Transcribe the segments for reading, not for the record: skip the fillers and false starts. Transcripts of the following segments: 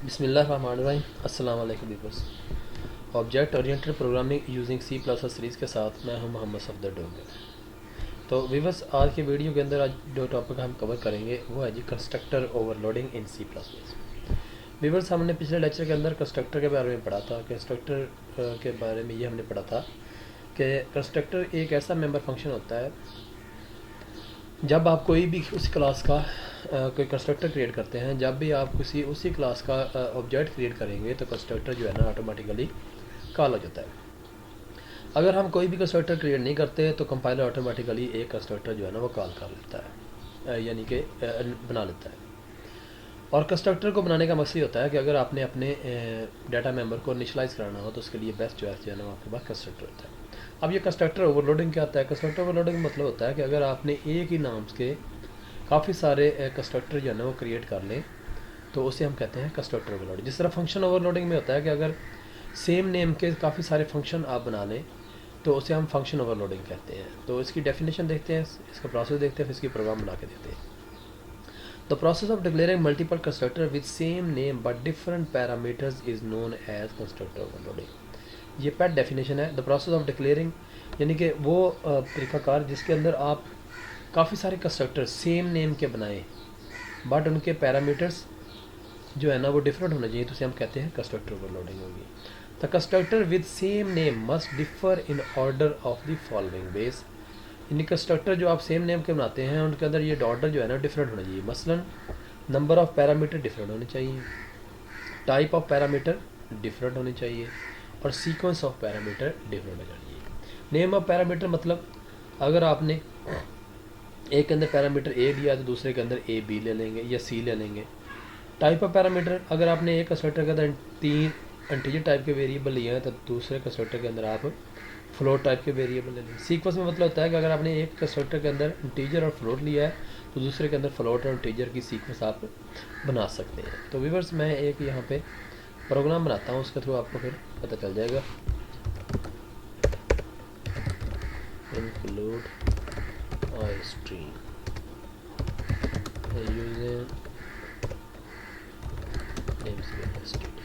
बिस्मिल्लाहिर्रहमानिर्रहीम। अस्सलाम वालेकुम viewers. Object oriented programming using C plus series के साथ मैं हूं मोहम्मद सफदर डोंगर। तो व्यूअर्स, आज के वीडियो के अंदर आज जो टॉपिक हम कवर करेंगे वो है जी कंस्ट्रक्टर ओवरलोडिंग इन सी प्लस प्लस। व्यूअर्स, हमने पिछले लेक्चर के अंदर कंस्ट्रक्टर के बारे में पढ़ा था। कंस्ट्रक्टर के बारे में ये हमने पढ़ा था कि कंस्ट्रक्टर एक ऐसा मेंबर फंक्शन होता है जब आप कोई भी उस क्लास का कोई कंस्ट्रक्टर क्रिएट करते हैं, जब भी आप उसी क्लास का ऑब्जेक्ट क्रिएट करेंगे तो कंस्ट्रक्टर जो है ना ऑटोमेटिकली कॉल हो जाता है। अगर हम कोई भी कंस्ट्रक्टर क्रिएट नहीं करते तो कंपाइलर ऑटोमेटिकली एक कंस्ट्रक्टर जो है ना वो कॉल कर लेता है, यानी कि बना लेता है। और कंस्ट्रक्टर को बनाने का मकसद होता है कि अगर आपने अपने डाटा मेंबर को इनिशियलाइज कराना हो तो उसके लिए बेस्ट चॉइस जो है ना आपके पास कंस्ट्रक्टर होता है। अब ये कंस्ट्रक्टर ओवरलोडिंग क्या होता है? कंस्ट्रक्टर ओवरलोडिंग मतलब होता है कि अगर आपने एक ही नाम के काफ़ी सारे कंस्ट्रक्टर जो है ना वो क्रिएट कर लें तो उसे हम कहते हैं कंस्ट्रक्टर ओवरलोडिंग। जिस तरह फंक्शन ओवरलोडिंग में होता है कि अगर सेम नेम के काफ़ी सारे फंक्शन आप बना लें तो उसे हम फंक्शन ओवरलोडिंग कहते हैं। तो इसकी डेफिनेशन देखते हैं, इसका प्रोसेस देखते हैं, फिर इसकी प्रोग्राम बना के देखते हैं। The process of declaring multiple constructor with same name but different parameters is known as constructor overloading. ये पेट डेफिनेशन है। द प्रोसेस ऑफ डिक्लेयरिंग यानी कि वो तरीक़ाकार जिसके अंदर आप काफ़ी सारे कंस्ट्रक्टर सेम नेम के बनाएं बट उनके पैरामीटर्स जो है ना वो डिफरेंट होने चाहिए, तो उसे हम कहते हैं कंस्ट्रक्टर ओवरलोडिंग होगी। The constructor with same name must differ in order of the following base. यानी कंस्ट्रक्टर जो आप सेम नेम के बनाते हैं उनके अंदर ये ऑर्डर जो है ना डिफरेंट होना चाहिए। मसलन नंबर ऑफ़ पैरामीटर डिफरेंट होने चाहिए, टाइप ऑफ पैरामीटर डिफरेंट होने चाहिए और सीक्वेंस ऑफ पैरामीटर डिफरेंट होना चाहिए। नेम ऑफ पैरामीटर मतलब अगर आपने एक के अंदर पैरामीटर ए दिया तो दूसरे के अंदर ए बी ले लेंगे या सी ले लेंगे। टाइप ऑफ पैरामीटर अगर आपने एक कंस्ट्रक्टर के अंदर 3 इंटीजर टाइप के वेरिएबल लिए हैं तो दूसरे कंस्ट्रक्टर के अंदर आप फ्लोट टाइप के वेरिएबल ले लेंगे। सीक्वेंस में मतलब होता है कि अगर आपने एक कंस्ट्रक्टर के अंदर इंटीजर और फ्लोट लिया है तो दूसरे के अंदर फ्लोट और इंटीजर की सीक्वेंस आप बना सकते हैं। तो व्यूअर्स, मैं एक यहाँ पे प्रोग्राम बनाता हूँ, उसके थ्रू आपको फिर पता चल जाएगा। Include string using namespace std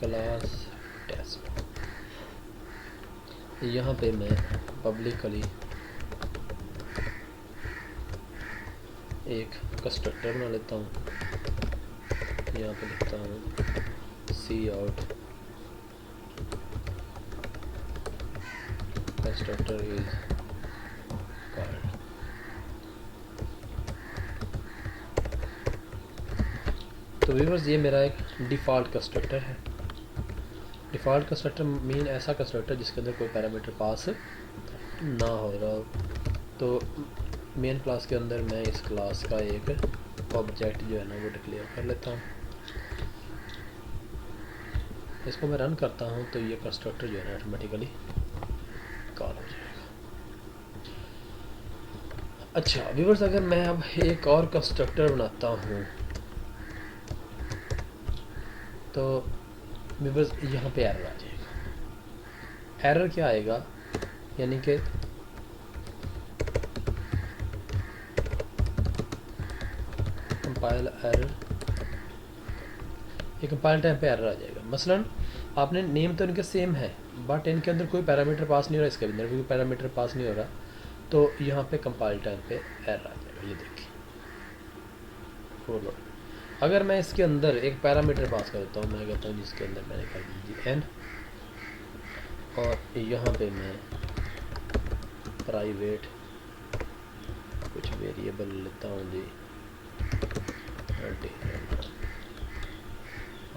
class test। यहाँ पे मैं पब्लिकली एक कंस्ट्रक्टर बना लेता हूँ। यहाँ पे लिखता हूँ सी आउट कंस्ट्रक्टर इज कॉल्ड। तो व्यूअर्स, ये मेरा एक डिफ़ॉल्ट कंस्ट्रक्टर है। डिफ़ॉल्ट कंस्ट्रक्टर मीन ऐसा कंस्ट्रक्टर जिसके अंदर कोई पैरामीटर पास ना हो रहा हो। तो मेन क्लास के अंदर मैं इस क्लास का एक ऑब्जेक्ट जो है ना वो डिक्लेयर कर लेता हूँ। इसको मैं रन करता हूँ तो ये कंस्ट्रक्टर जो है ना ऑटोमेटिकली कॉल हो जाएगा। अच्छा व्यूअर्स, अगर मैं अब एक और कंस्ट्रक्टर बनाता हूँ तो व्यूअर्स यहाँ पे एरर आ जाएगा। एरर क्या आएगा? यानी कि कंपाइल एरर, ये कंपाइल टाइम पे एरर आ जाएगा। मसलन आपने नेम तो इनके सेम है बट इनके अंदर कोई पैरामीटर पास नहीं हो रहा, इसके अंदर भी कोई पैरामीटर पास नहीं हो रहा, तो यहाँ पे कंपाइल टाइम पे एरर आ जाएगा। ये देखिए फॉरवर्ड। अगर मैं इसके अंदर एक पैरामीटर पास कर देता हूँ, मैं कहता हूँ जिसके अंदर मैंने कर दी एन और यहाँ पे मैं प्राइवेट कुछ वेरिएबल लेता हूँ जी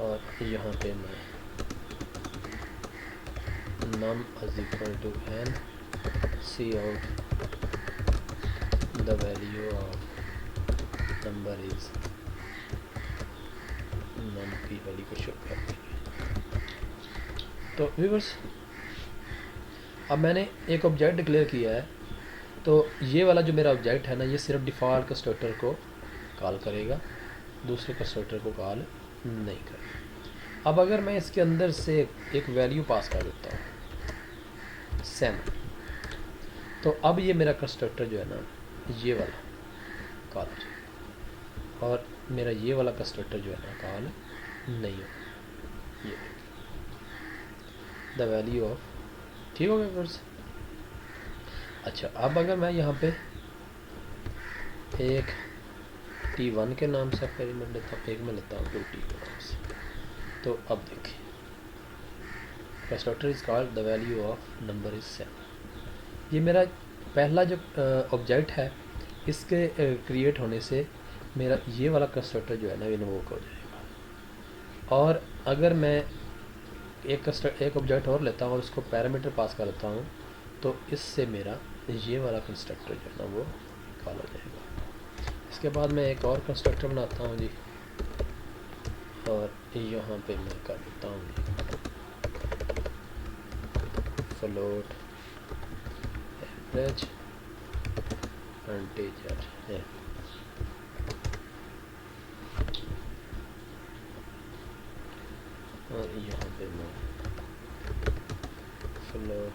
और यहाँ पे मैं num is equal to n cout the value of number is num की वैल्यू को शो कर देंगे। तो व्यूअर्स, अब मैंने एक ऑब्जेक्ट डिक्लेयर किया है तो ये वाला जो मेरा ऑब्जेक्ट है ना ये सिर्फ डिफ़ॉल्ट कंस्ट्रक्टर को कॉल करेगा, दूसरे कंस्ट्रक्टर को कॉल नहीं करेगा। अब अगर मैं इसके अंदर से एक वैल्यू पास कर देता हूँ 7, तो अब ये मेरा कंस्ट्रक्टर जो है ना ये वाला कॉल हो जाएगा और मेरा ये वाला कंस्ट्रक्टर जो है ना कॉल नहीं हो। ये द वैल्यू ऑफ, ठीक हो गया फ्रेंड्स। अच्छा, अब अगर मैं यहाँ पे एक T1 के नाम से एक्सपेरिमेंट लेता हूँ, एक मैं लेता हूँ 2T के नाम से, तो अब देखिए constructor is called the value of number is 7। ये मेरा पहला जो ऑब्जेक्ट है, इसके क्रिएट होने से मेरा ये वाला कंस्ट्रक्टर जो है ना इन्वोक हो जाएगा। और अगर मैं एक ऑब्जेक्ट और लेता हूँ और उसको पैरामीटर पास कर लेता हूँ, तो इससे मेरा ये वाला कंस्ट्रक्टर जो है ना वो कॉल हो जाएगा। इसके बाद मैं एक और कंस्ट्रक्टर बनाता हूँ जी, और यहाँ पे मैं कर देता हूँ जी फ्लोट एवरेज इंटीजर है, और यहाँ पे मैं फ्लोट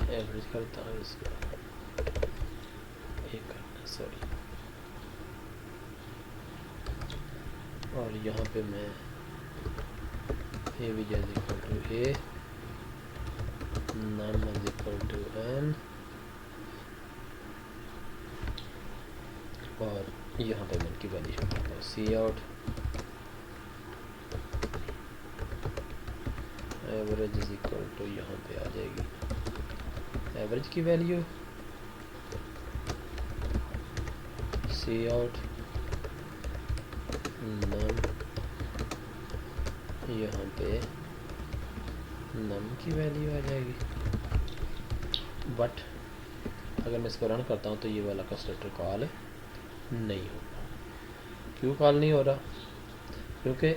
एवरेज करता हूँ इसको एक करना, सॉरी, और यहाँ पे मैं a which is equal to a, num is equal to n, और यहाँ पे मैं इनकी वैल्यू करता हूँ cout average is equal to, यहाँ पे आ जाएगी एवरेज की वैल्यू, सी आउट नम, यहाँ पे नम की वैल्यू आ जाएगी। बट अगर मैं इसको रन करता हूँ तो ये वाला कंस्ट्रक्टर कॉल नहीं होगा। क्यों कॉल नहीं हो रहा? क्योंकि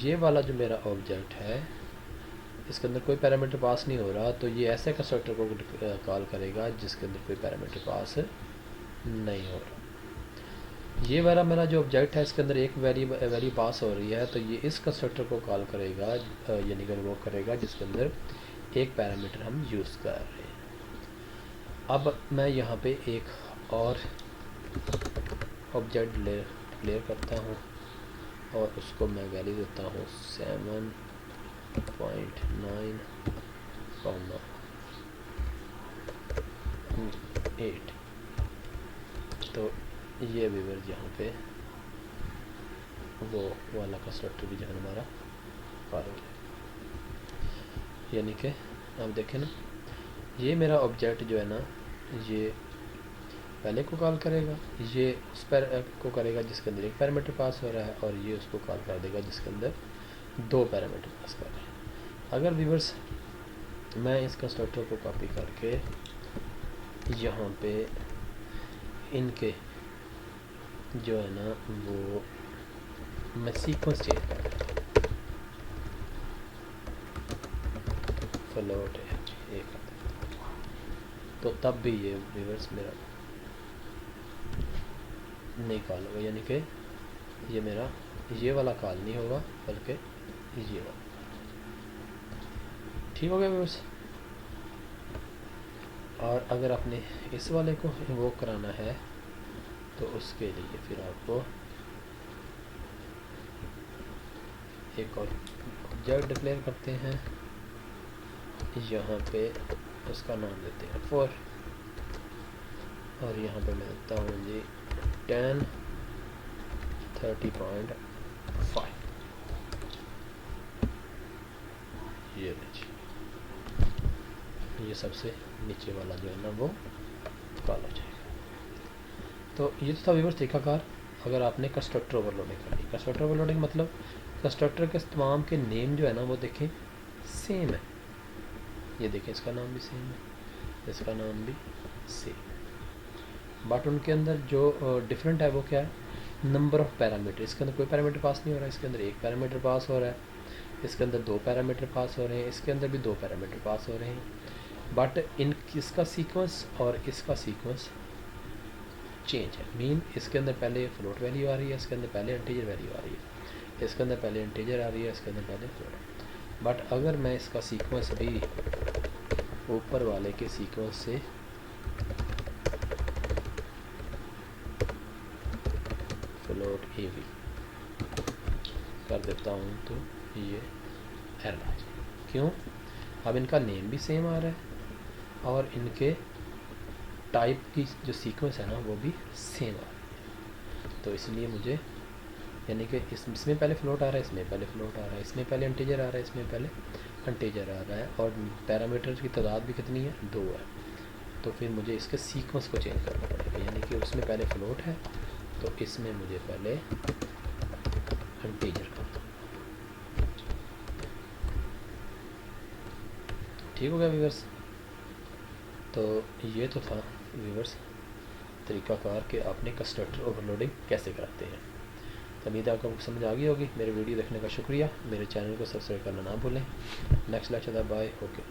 ये वाला जो मेरा ऑब्जेक्ट है इसके अंदर कोई पैरामीटर पास नहीं हो रहा, तो ये ऐसे कंस्ट्रक्टर को कॉल करेगा जिसके अंदर कोई पैरामीटर पास नहीं हो रहा। ये वाला मेरा जो ऑब्जेक्ट है इसके अंदर एक वैल्यू पास हो रही है, तो ये इस कंस्ट्रक्टर को कॉल करेगा, यानी कि वो करेगा जिसके अंदर एक पैरामीटर हम यूज़ कर रहे हैं। अब मैं यहाँ पे एक और ऑब्जेक्ट डिक्लेयर करता हूँ और उसको मैं वैल्यू देता हूँ 7.9,8। तो ये व्यूअर यहाँ पे वो वाला कंस्ट्रक्टर भी जो है हमारा कॉल हो जाएगा। यानी कि आप देखें ना, ये मेरा ऑब्जेक्ट जो है ना ये पहले को कॉल करेगा, ये उस पर को करेगा जिसके अंदर एक पैरामीटर पास हो रहा है, और ये उसको कॉल कर देगा जिसके अंदर दो पैरामीटर पास कर रहे हैं। अगर व्यूअर्स मैं इस कंस्ट्रक्टर को कॉपी करके यहाँ पे इनके जो है ना वो मैं सीक्वेंस चेंज कर देता हूँ, फ्लोट ये कर देता हूँ, तो तब भी ये व्यूअर्स मेरा नहीं कॉल होगा। यानी कि ये मेरा ये वाला कॉल नहीं होगा बल्कि ये वाला। ठीक हो गया व्यूअर्स। और अगर आपने इस वाले को इन्वोक कराना है तो उसके लिए फिर आपको एक और ऑब्जेक्ट डिक्लेयर करते हैं, यहाँ पे उसका नाम देते हैं 4, और यहाँ पे मैं देता हूँ जी 10 30.5। ये सबसे नीचे वाला जो है ना वो कॉल हो जाएगा। तो ये तो था व्यूअर्स तरीकाकार अगर आपने कंस्ट्रक्टर ओवरलोडिंग करनी। कंस्ट्रक्टर ओवरलोडिंग मतलब कंस्ट्रक्टर के तमाम के नेम जो है ना वो देखें सेम है। ये देखें इसका नाम भी सेम है, इसका नाम भी सेम, बट उनके अंदर जो डिफरेंट है वो क्या है, नंबर ऑफ पैरामीटर। इसके अंदर कोई पैरामीटर पास नहीं हो रहा है, इसके अंदर एक पैरामीटर पास हो रहा है, इसके अंदर दो पैरामीटर पास हो रहे हैं, इसके अंदर भी दो पैरामीटर पास हो रहे हैं, बट इसका सीक्वेंस और इसका सीक्वेंस चेंज है। मीन इसके अंदर पहले फ्लोट वैल्यू आ रही है, इसके अंदर पहले इंटीजर वैल्यू आ रही है, इसके अंदर पहले इंटीजर आ रही है, इसके अंदर पहले फ्लोट। बट अगर मैं इसका सीक्वेंस भी ऊपर वाले के सीक्वेंस से फ्लोट ए वी कर देता हूँ तो ये एरर आ जाए। क्यों? अब इनका नेम भी सेम आ रहा है और इनके टाइप की जो सीक्वेंस है ना वो भी सेम आ रही है। तो इसलिए मुझे यानी कि इसमें पहले फ्लोट आ रहा है, इसमें पहले फ्लोट आ रहा है, इसमें पहले इंटीजर आ रहा है, इसमें पहले इंटीजर आ रहा है, और पैरामीटर्स की तादाद भी कितनी है? 2 है। तो फिर मुझे इसके सीक्वेंस को चेंज करना पड़ेगा, यानी कि उसमें पहले फ्लोट है तो इसमें मुझे पहले इंटीजर करना। ठीक हो गया व्यूअर्स? तो ये तो था व्यूअर्स तरीक़ाकार कि आपने कंस्ट्रक्टर ओवरलोडिंग कैसे कराते हैं। तो उम्मीद है आपको समझ आ गई होगी। मेरे वीडियो देखने का शुक्रिया। मेरे चैनल को सब्सक्राइब करना ना भूलें। Next lecture bye. ओके।